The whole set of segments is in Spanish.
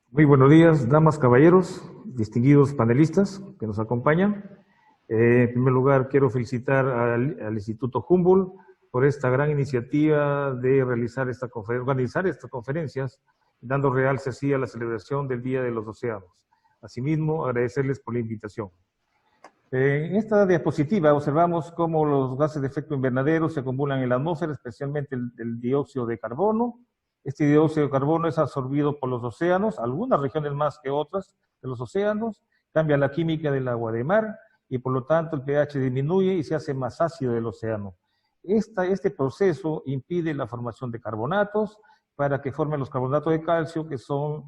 Muy buenos días, damas, caballeros, distinguidos panelistas que nos acompañan. En primer lugar, quiero felicitar al Instituto Humboldt por esta gran iniciativa de organizar estas conferencias, dando realce así a la celebración del Día de los Océanos. Asimismo, agradecerles por la invitación. En esta diapositiva observamos cómo los gases de efecto invernadero se acumulan en la atmósfera, especialmente el dióxido de carbono. Este dióxido de carbono es absorbido por los océanos, algunas regiones más que otras de los océanos, cambia la química del agua de mar y por lo tanto el pH disminuye y se hace más ácido el océano. Este proceso impide la formación de carbonatos para que formen los carbonatos de calcio, que son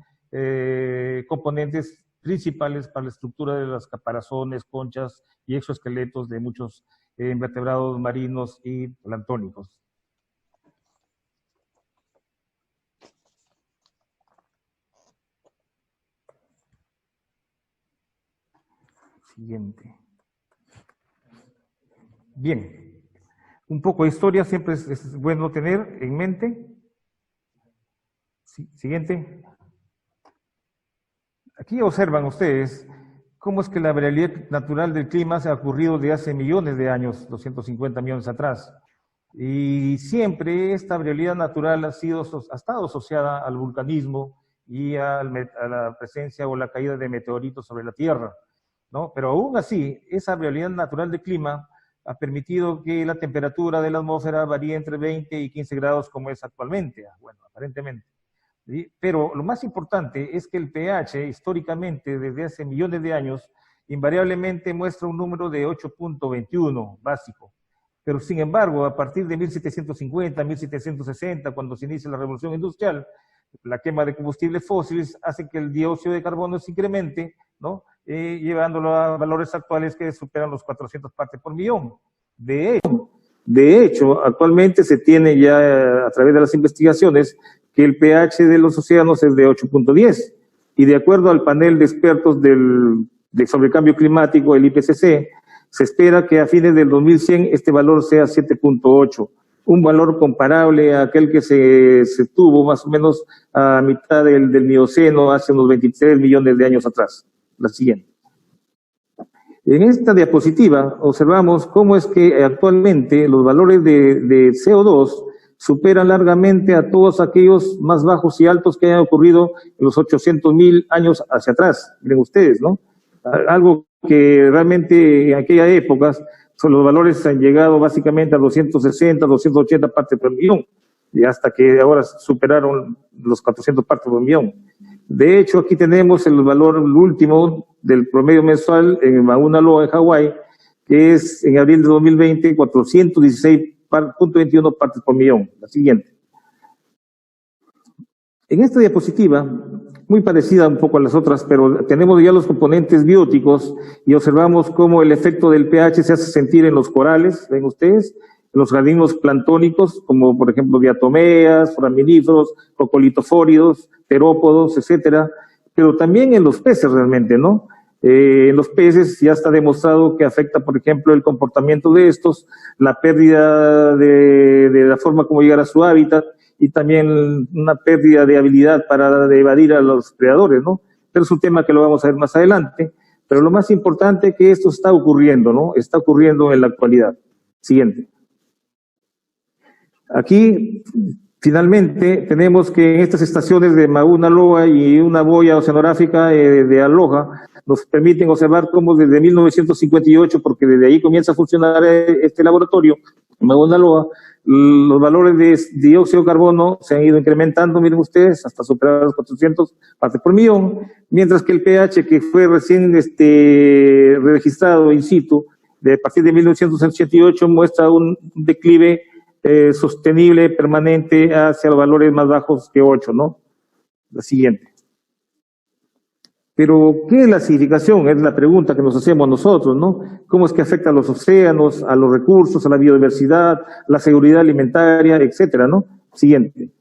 componentes principales para la estructura de las caparazones, conchas y exoesqueletos de muchos invertebrados marinos y planctónicos. Siguiente. Bien, un poco de historia siempre es bueno tener en mente. Siguiente. Aquí observan ustedes cómo es que la variabilidad natural del clima se ha ocurrido de hace millones de años, 250 millones atrás. Y siempre esta variabilidad natural ha estado asociada al vulcanismo y a la presencia o la caída de meteoritos sobre la Tierra, ¿no? Pero aún así, esa variabilidad natural del clima ha permitido que la temperatura de la atmósfera varíe entre 20 y 15 grados como es actualmente, bueno, aparentemente. ¿Sí? Pero lo más importante es que el pH, históricamente, desde hace millones de años, invariablemente muestra un número de 8.21 básico. Pero sin embargo, a partir de 1750, 1760, cuando se inicia la revolución industrial, la quema de combustibles fósiles hace que el dióxido de carbono se incremente, ¿no? Llevándolo a valores actuales que superan los 400 partes por millón. De hecho, actualmente se tiene ya a través de las investigaciones que el pH de los océanos es de 8.10 y de acuerdo al panel de expertos sobre el cambio climático, el IPCC, se espera que a fines del 2100 este valor sea 7.8, un valor comparable a aquel que se tuvo más o menos a mitad del Mioceno hace unos 23 millones de años atrás. La siguiente. En esta diapositiva observamos cómo es que actualmente los valores de CO2 superan largamente a todos aquellos más bajos y altos que hayan ocurrido en los 800.000 años hacia atrás. Miren ustedes, ¿no? Algo que realmente en aquellas épocas los valores han llegado básicamente a 260, 280 partes por millón, y hasta que ahora superaron los 400 partes por millón. De hecho, aquí tenemos el valor último del promedio mensual en Mauna Loa, en Hawái, que es en abril de 2020, 416.21 partes por millón. La siguiente. En esta diapositiva, muy parecida un poco a las otras, pero tenemos ya los componentes bióticos y observamos cómo el efecto del pH se hace sentir en los corales, ven ustedes, en los organismos planctónicos, como por ejemplo diatomeas, foraminíferos, cocolitofóridos, terópodos, etcétera, pero también en los peces realmente, ¿no? En los peces ya está demostrado que afecta, por ejemplo, el comportamiento de estos, la pérdida de la forma como llegar a su hábitat y también una pérdida de habilidad para evadir a los predadores, ¿no? Pero es un tema que lo vamos a ver más adelante, pero lo más importante es que esto está ocurriendo, ¿no? Está ocurriendo en la actualidad. Siguiente. Aquí, finalmente, tenemos que en estas estaciones de Mauna Loa y una boya oceanográfica de Aloha nos permiten observar cómo desde 1958, porque desde ahí comienza a funcionar este laboratorio, en Mauna Loa, los valores de dióxido de carbono se han ido incrementando, miren ustedes, hasta superar los 400 partes por millón, mientras que el pH, que fue recién registrado in situ, a partir de 1988, muestra un declive sostenible, permanente, hacia los valores más bajos que 8, ¿no? La siguiente. Pero, ¿qué es la acidificación? Es la pregunta que nos hacemos nosotros, ¿no? ¿Cómo es que afecta a los océanos, a los recursos, a la biodiversidad, la seguridad alimentaria, etcétera, ¿no? Siguiente.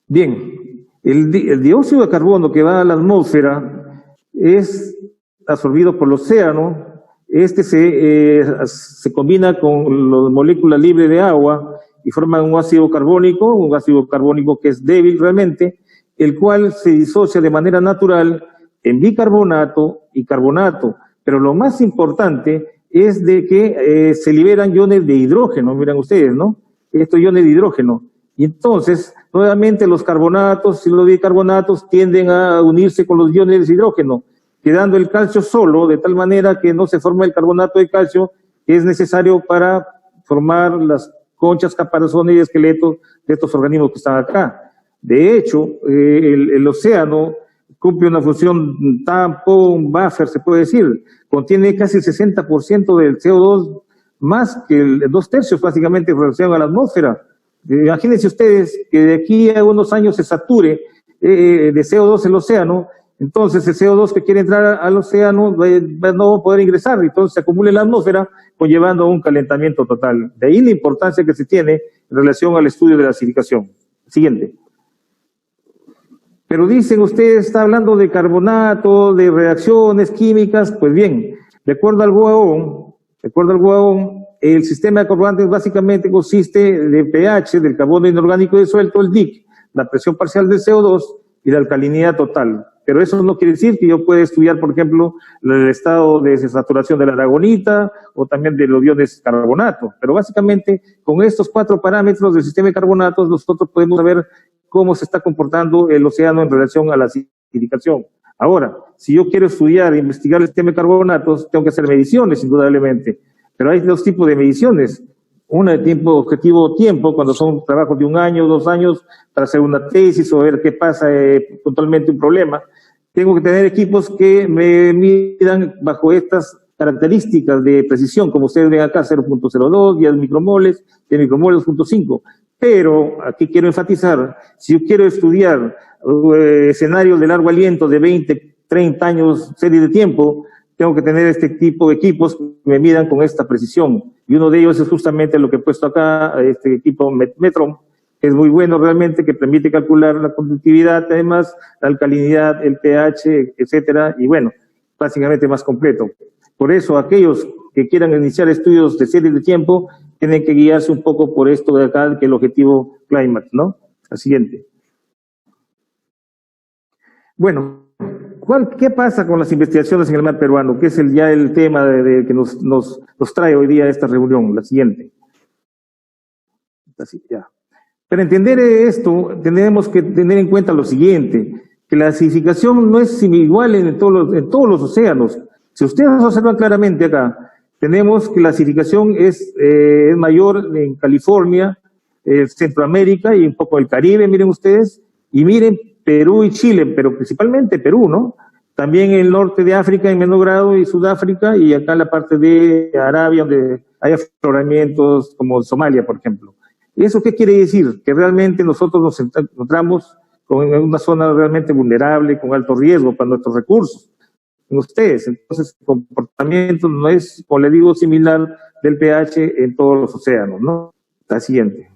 Bien, el dióxido de carbono que va a la atmósfera es absorbido por el océano. Se combina con la molécula libre de agua y forma un ácido carbónico que es débil realmente, el cual se disocia de manera natural en bicarbonato y carbonato. Pero lo más importante es de que se liberan iones de hidrógeno, miren ustedes, ¿no? Estos iones de hidrógeno. Y entonces, nuevamente los carbonatos y los bicarbonatos tienden a unirse con los iones de hidrógeno, quedando el calcio solo, de tal manera que no se forma el carbonato de calcio que es necesario para formar las conchas, caparazones y esqueletos de estos organismos que están acá. De hecho, el océano cumple una función tampón, buffer, se puede decir. Contiene casi el 60% del CO2, más que el 2/3 básicamente en relación a la atmósfera. Imagínense ustedes que de aquí a unos años se sature de CO2 el océano, entonces el CO2 que quiere entrar al océano no va a poder ingresar, entonces se acumula en la atmósfera, conllevando a un calentamiento total. De ahí la importancia que se tiene en relación al estudio de la acidificación. Siguiente. Pero dicen ustedes, está hablando de carbonato, de reacciones químicas. Pues bien, de acuerdo al GOAON, el sistema de carburantes básicamente consiste de pH, del carbono inorgánico disuelto, el DIC, la presión parcial del CO2 y la alcalinidad total. Pero eso no quiere decir que yo pueda estudiar, por ejemplo, el estado de desaturación de la aragonita o también de los iones carbonato. Pero básicamente, con estos 4 parámetros del sistema de carbonatos, nosotros podemos saber cómo se está comportando el océano en relación a la acidificación. Ahora, si yo quiero estudiar e investigar el sistema de carbonatos, tengo que hacer mediciones, indudablemente. Pero hay 2 tipos de mediciones. Una de tiempo, objetivo tiempo, cuando son trabajos de 1 año, 2 años, para hacer una tesis o ver qué pasa puntualmente un problema. Tengo que tener equipos que me midan bajo estas características de precisión, como ustedes ven acá, 0.02, 10 micromoles, 10 micromoles, 2.5. Pero aquí quiero enfatizar, si yo quiero estudiar escenarios de largo aliento de 20, 30 años, serie de tiempo, tengo que tener este tipo de equipos que me midan con esta precisión. Y uno de ellos es justamente lo que he puesto acá, este equipo Metron, que es muy bueno realmente, que permite calcular la conductividad, además, la alcalinidad, el pH, etcétera, y bueno, básicamente más completo. Por eso, aquellos que quieran iniciar estudios de serie de tiempo, tienen que guiarse un poco por esto de acá, que es el objetivo Climate, ¿no? La siguiente. Bueno, ¿qué pasa con las investigaciones en el mar peruano? Que es ya el tema que nos trae hoy día esta reunión. La siguiente. Así, ya. Para entender esto, tenemos que tener en cuenta lo siguiente, que la acidificación no es igual en todos los océanos. Si ustedes observan claramente acá, tenemos que la acidificación es mayor en California, Centroamérica y un poco el Caribe, miren ustedes, y miren Perú y Chile, pero principalmente Perú, ¿no? También el norte de África en menor grado y Sudáfrica, y acá la parte de Arabia, donde hay afloramientos como Somalia, por ejemplo. ¿Y eso qué quiere decir? Que realmente nosotros nos encontramos con una zona realmente vulnerable, con alto riesgo para nuestros recursos. En ustedes, entonces el comportamiento no es, como le digo, similar del pH en todos los océanos, ¿no? La siguiente.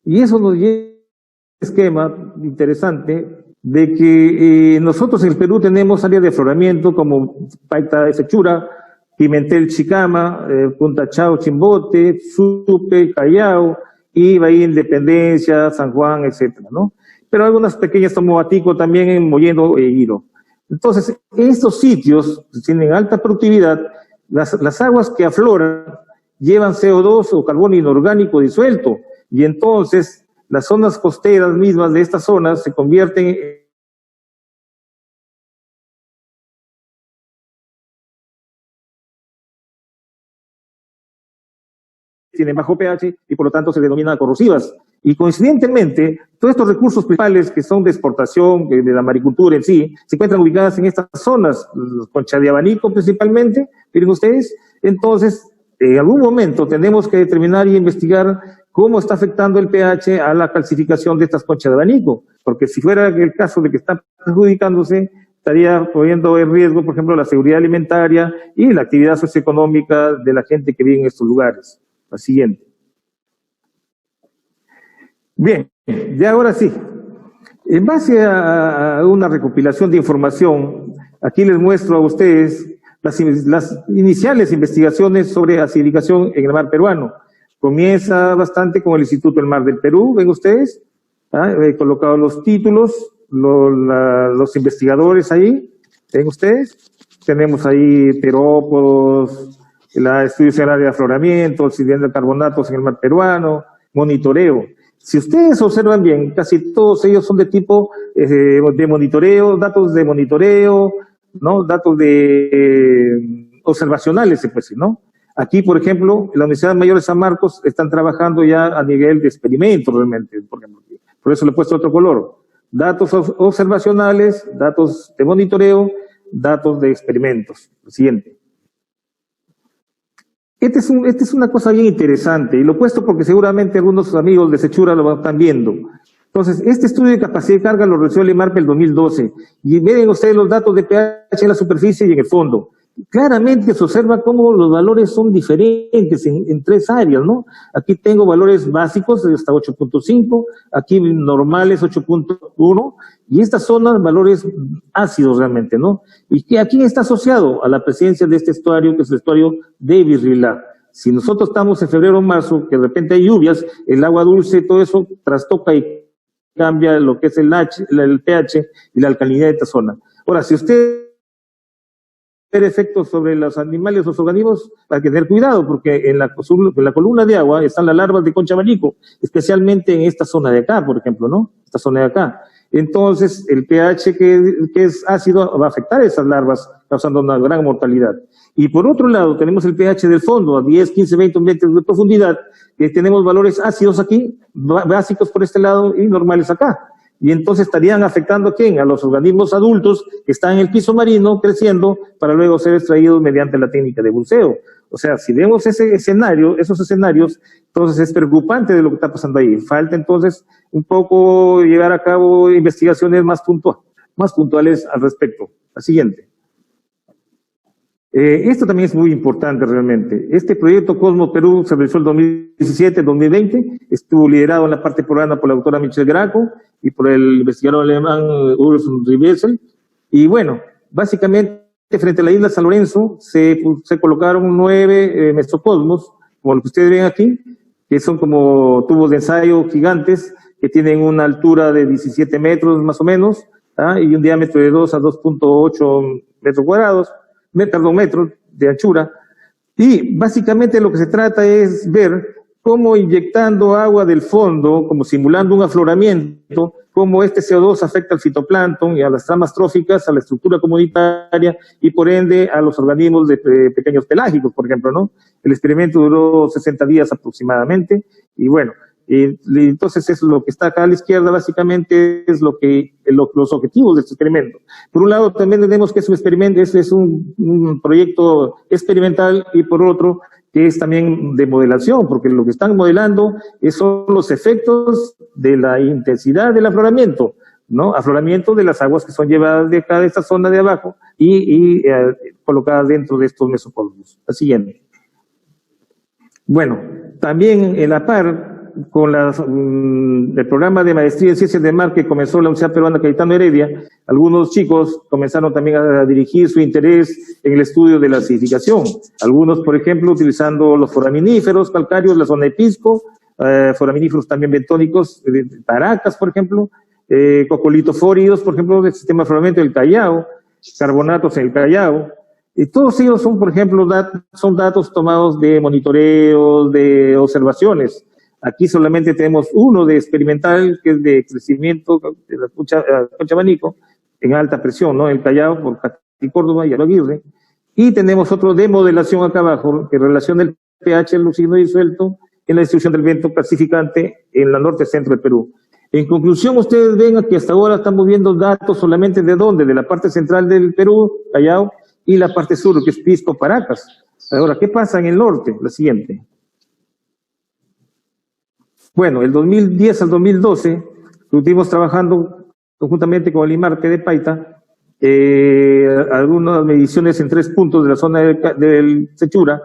Y eso nos lleva a un esquema interesante de que nosotros en el Perú tenemos áreas de afloramiento como Paita de Sechura, Pimentel Chicama, Punta Chao Chimbote, Supe, Callao y Bahía Independencia, San Juan, etcétera, ¿no? Pero algunas pequeñas como Batico también en Mollendo e Hilo. Entonces, estos sitios tienen alta productividad, las aguas que afloran llevan CO2 o carbono inorgánico disuelto, y entonces las zonas costeras mismas de estas zonas se convierten en tienen bajo pH y por lo tanto se denominan corrosivas. Y coincidentemente, todos estos recursos principales que son de exportación, de la maricultura en sí, se encuentran ubicadas en estas zonas, Concha de Abanico principalmente, miren ustedes. Entonces, en algún momento tenemos que determinar y investigar cómo está afectando el pH a la calcificación de estas conchas de abanico, porque si fuera el caso de que está perjudicándose, estaría poniendo en riesgo, por ejemplo, la seguridad alimentaria y la actividad socioeconómica de la gente que vive en estos lugares. La siguiente. Bien, ya ahora sí. En base a una recopilación de información, aquí les muestro a ustedes las iniciales investigaciones sobre acidificación en el mar peruano. Comienza bastante con el Instituto del Mar del Perú, ven ustedes, He colocado los títulos, los investigadores ahí, ven ustedes, tenemos ahí terópodos, la estudio del área de afloramiento, el siguiente de carbonatos en el mar peruano, monitoreo. Si ustedes observan bien, casi todos ellos son de tipo de monitoreo, datos de monitoreo, ¿no? Datos de observacionales, se puede decir, ¿no? Aquí, por ejemplo, en la Universidad Mayor de San Marcos están trabajando ya a nivel de experimentos realmente, por ejemplo. Por eso le he puesto otro color. Datos observacionales, datos de monitoreo, datos de experimentos. Lo siguiente. Esta es una cosa bien interesante, y lo he puesto porque seguramente algunos amigos de Sechura lo están viendo. Entonces, este estudio de capacidad de carga lo realizó el IMARPE el 2012, y ven ustedes los datos de pH en la superficie y en el fondo. Claramente se observa cómo los valores son diferentes en tres áreas, ¿no? Aquí tengo valores básicos hasta 8.5, aquí normales 8.1, y esta zona valores ácidos realmente, ¿no? ¿Y que aquí está asociado? A la presencia de este estuario, que es el estuario de Virrila. Si nosotros estamos en febrero o marzo, que de repente hay lluvias, el agua dulce, todo eso trastoca y cambia lo que es el pH y la alcalinidad de esta zona. Ahora, si usted efectos sobre los animales, los organismos, hay que tener cuidado, porque en la columna de agua están las larvas de concha abanico, especialmente en esta zona de acá, por ejemplo, ¿no? Esta zona de acá. Entonces, el pH que es ácido va a afectar a esas larvas, causando una gran mortalidad. Y por otro lado, tenemos el pH del fondo, a 10, 15, 20 metros de profundidad, que tenemos valores ácidos aquí, básicos por este lado y normales acá. Y entonces estarían afectando ¿a quién? A los organismos adultos que están en el piso marino creciendo para luego ser extraídos mediante la técnica de buceo. O sea, si vemos ese escenario, esos escenarios, entonces es preocupante de lo que está pasando ahí. Falta entonces un poco llevar a cabo investigaciones más puntuales al respecto. La siguiente. Esto también es muy importante realmente. Este proyecto Cosmos Perú se realizó el 2017-2020, estuvo liderado en la parte peruana por la doctora Michelle Graco y por el investigador alemán Ulf Riebesel. Y bueno, básicamente frente a la isla San Lorenzo se colocaron 9 mesocosmos, como lo que ustedes ven aquí, que son como tubos de ensayo gigantes que tienen una altura de 17 metros más o menos, y un diámetro de 2 a 2.8 metros cuadrados. Metros de anchura, y básicamente lo que se trata es ver cómo inyectando agua del fondo, como simulando un afloramiento, cómo este CO2 afecta al fitoplancton y a las tramas tróficas, a la estructura comunitaria y por ende a los organismos de pequeños pelágicos, por ejemplo, ¿no? El experimento duró 60 días aproximadamente, y bueno, entonces es lo que está acá a la izquierda, básicamente es los objetivos de este experimento. Por un lado también tenemos que es un experimento, es un proyecto experimental, y por otro que es también de modelación, porque lo que están modelando son los efectos de la intensidad del afloramiento, ¿no? Afloramiento de las aguas que son llevadas de acá, de esta zona de abajo, y colocadas dentro de estos mesocosmos. La siguiente. Bueno, también en la par, con el programa de maestría en ciencias de mar que comenzó la Universidad Peruana Cayetano Heredia, algunos chicos comenzaron también a dirigir su interés en el estudio de la acidificación. Algunos, por ejemplo, utilizando los foraminíferos calcáreos, la zona de Pisco, foraminíferos también bentónicos, Paracas, por ejemplo, cocolitofóridos, por ejemplo, del sistema de afloramiento del Callao, carbonatos en el Callao. Y todos ellos son, por ejemplo, son datos tomados de monitoreos, de observaciones. Aquí solamente tenemos uno de experimental, que es de crecimiento de la concha abanico en alta presión, ¿no? El Callao por Cati Córdoba y Aguirre. Y tenemos otro de modelación acá abajo, que relaciona el pH lúcido y disuelto en la distribución del viento pacificante en la norte-centro del Perú. En conclusión, ustedes ven que hasta ahora estamos viendo datos solamente de dónde, de la parte central del Perú, Callao, y la parte sur, que es Pisco, Paracas. Ahora, ¿qué pasa en el norte? La siguiente. Bueno, el 2010 al 2012 estuvimos trabajando conjuntamente con el IMARPE de Paita, algunas mediciones en 3 puntos de la zona del Sechura,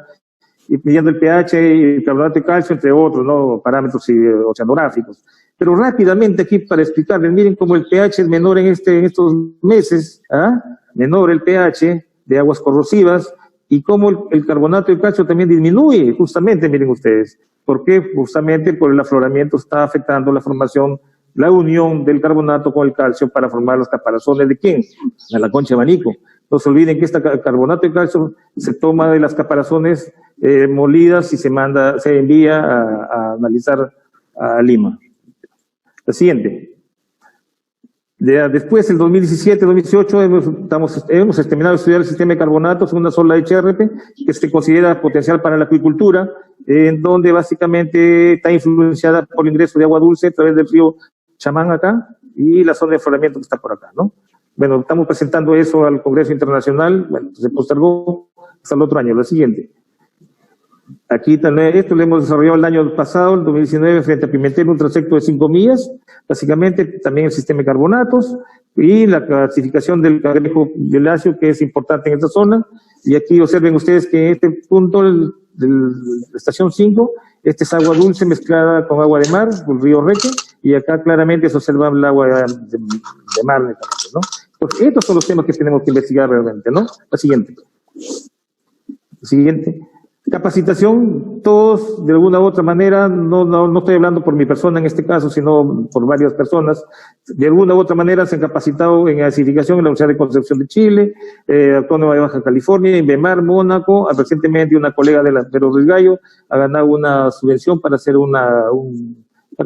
midiendo el pH y el carbonato de calcio, entre otros, ¿no? Parámetros oceanográficos. Pero rápidamente aquí para explicarles, miren cómo el pH es menor en estos meses, menor el pH de aguas corrosivas, y cómo el carbonato de calcio también disminuye, justamente, miren ustedes. ¿Por qué? Justamente por el afloramiento está afectando la formación la unión del carbonato con el calcio para formar los caparazones ¿de quién? De la concha de abanico. No se olviden que este carbonato de calcio se toma de las caparazones molidas y se envía a analizar a Lima. La siguiente. Después, en 2017-2018, hemos terminado de estudiar el sistema de carbonatos en una sola HRP que se considera potencial para la acuicultura, en donde básicamente está influenciada por el ingreso de agua dulce a través del río Chamán acá y la zona de afloramiento que está por acá, ¿no? Bueno, estamos presentando eso al Congreso Internacional, bueno, se postergó hasta el otro año. La siguiente. Aquí también, esto lo hemos desarrollado el año pasado, el 2019, frente a Pimentel, un transecto de 5 millas, básicamente también el sistema de carbonatos y la clasificación del cangrejo violáceo, que es importante en esta zona. Y aquí observen ustedes que en este punto, de la estación 5, este es agua dulce mezclada con agua de mar, el río Reque, y acá claramente se observa el agua de mar, ¿no? Entonces, estos son los temas que tenemos que investigar realmente, ¿no? La siguiente. Siguiente. Capacitación, todos de alguna u otra manera, no estoy hablando por mi persona en este caso, sino por varias personas, de alguna u otra manera se han capacitado en acidificación en la Universidad de Concepción de Chile, Autónoma de Baja California, Inbemar, Mónaco, recientemente una colega de la Pedro Ruiz Gallo ha ganado una subvención para hacer una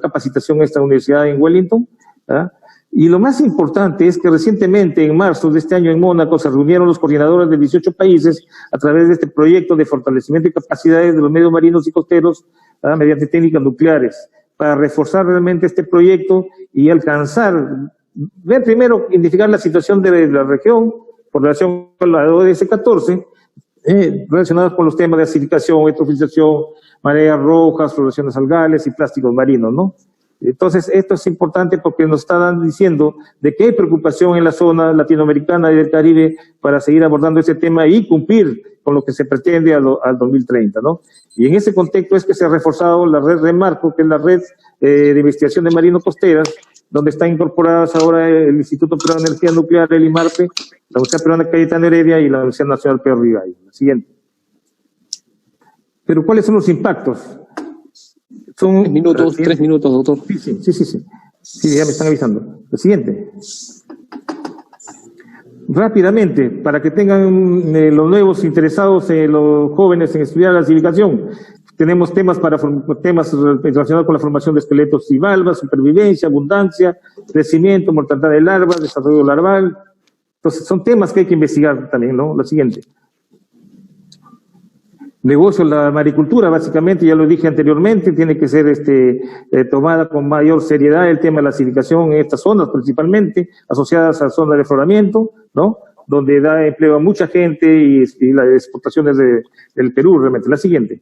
capacitación en esta universidad en Wellington, ¿ah? Y lo más importante es que recientemente, en marzo de este año en Mónaco, se reunieron los coordinadores de 18 países a través de este proyecto de fortalecimiento de capacidades de los medios marinos y costeros mediante técnicas nucleares, para reforzar realmente este proyecto y alcanzar, ver primero, identificar la situación de la región por relación con la ODS 14, relacionadas con los temas de acidificación, eutrofización, mareas rojas, floraciones algales y plásticos marinos, ¿no? Entonces, esto es importante porque nos están diciendo de que hay preocupación en la zona latinoamericana y del Caribe para seguir abordando ese tema y cumplir con lo que se pretende al 2030, ¿no? Y en ese contexto es que se ha reforzado la red Remarco, que es la red de investigación de marino costeras, donde están incorporadas ahora el Instituto Peruano de Energía Nuclear, el IMARPE, la Universidad Peruana Cayetano Heredia y la Universidad Nacional Pedro Ruiz Gallo. Siguiente. Pero, ¿cuáles son los impactos? Son 3 minutos, doctor. Sí, ya me están avisando. Lo siguiente. Rápidamente, para que tengan los nuevos interesados, los jóvenes en estudiar la acidificación, tenemos temas relacionados con la formación de esqueletos y valvas, supervivencia, abundancia, crecimiento, mortalidad de larvas, desarrollo larval. Entonces, son temas que hay que investigar también, ¿no? Lo siguiente. Negocio, la maricultura, básicamente, ya lo dije anteriormente, tiene que ser tomada con mayor seriedad el tema de la acidificación en estas zonas, principalmente asociadas a zonas de afloramiento, ¿no? Donde da empleo a mucha gente y las exportaciones del Perú, realmente. La siguiente.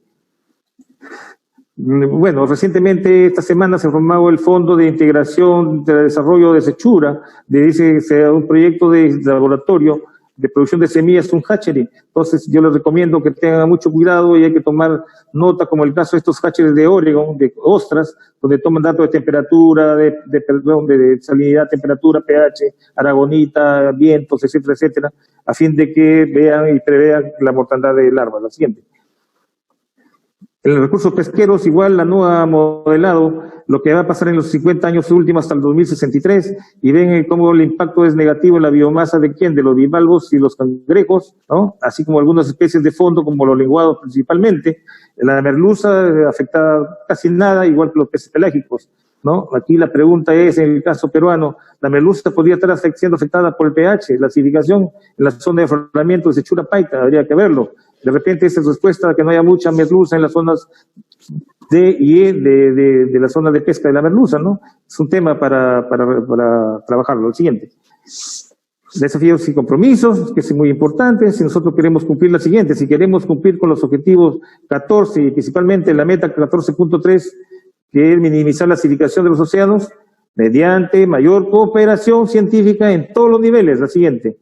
Bueno, recientemente, esta semana se ha formado el Fondo de Integración de Desarrollo de Sechura, un proyecto de laboratorio de producción de semillas, un hatchery. Entonces, yo les recomiendo que tengan mucho cuidado y hay que tomar nota, como el caso de estos hatcheries de Oregon, de ostras, donde toman datos de temperatura, de salinidad, temperatura, pH, aragonita, vientos, etcétera, etcétera, a fin de que vean y prevean la mortandad de larvas. La siguiente. En los recursos pesqueros, igual la NOAA ha modelado lo que va a pasar en los 50 años últimos hasta el 2063 y ven cómo el impacto es negativo en la biomasa de ¿quién? De los bivalvos y los cangrejos, ¿no? Así como algunas especies de fondo, como los lenguados principalmente. La merluza afectada casi nada, igual que los peces pelágicos, ¿no? Aquí la pregunta es, en el caso peruano, ¿la merluza podría estar siendo afectada por el pH, la acidificación en la zona de afloramiento de Sechura Paita? Habría que verlo. De repente esa es respuesta a que no haya mucha merluza en las zonas de la zona de pesca de la merluza, ¿no? Es un tema para trabajarlo. El siguiente. Desafíos y compromisos, que es muy importante. Si nosotros queremos cumplir la siguiente, si queremos cumplir con los objetivos 14 y principalmente la meta 14.3, que es minimizar la acidificación de los océanos, mediante mayor cooperación científica en todos los niveles. La siguiente.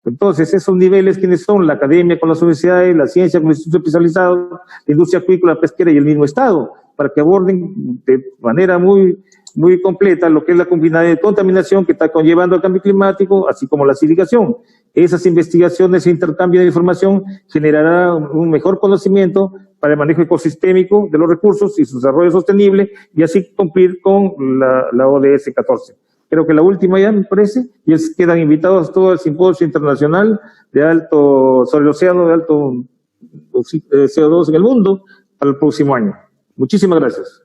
Entonces, esos niveles, ¿quiénes son? La academia con las universidades, la ciencia con los institutos especializados, la industria acuícola, pesquera y el mismo Estado, para que aborden de manera muy muy completa lo que es la contaminación que está conllevando el cambio climático, así como la acidificación. Esas investigaciones e intercambio de información generará un mejor conocimiento para el manejo ecosistémico de los recursos y su desarrollo sostenible, y así cumplir con la ODS 14. Creo que la última ya me parece, y quedan invitados todos al simposio internacional sobre el océano de alto CO2 en el mundo para el próximo año. Muchísimas gracias.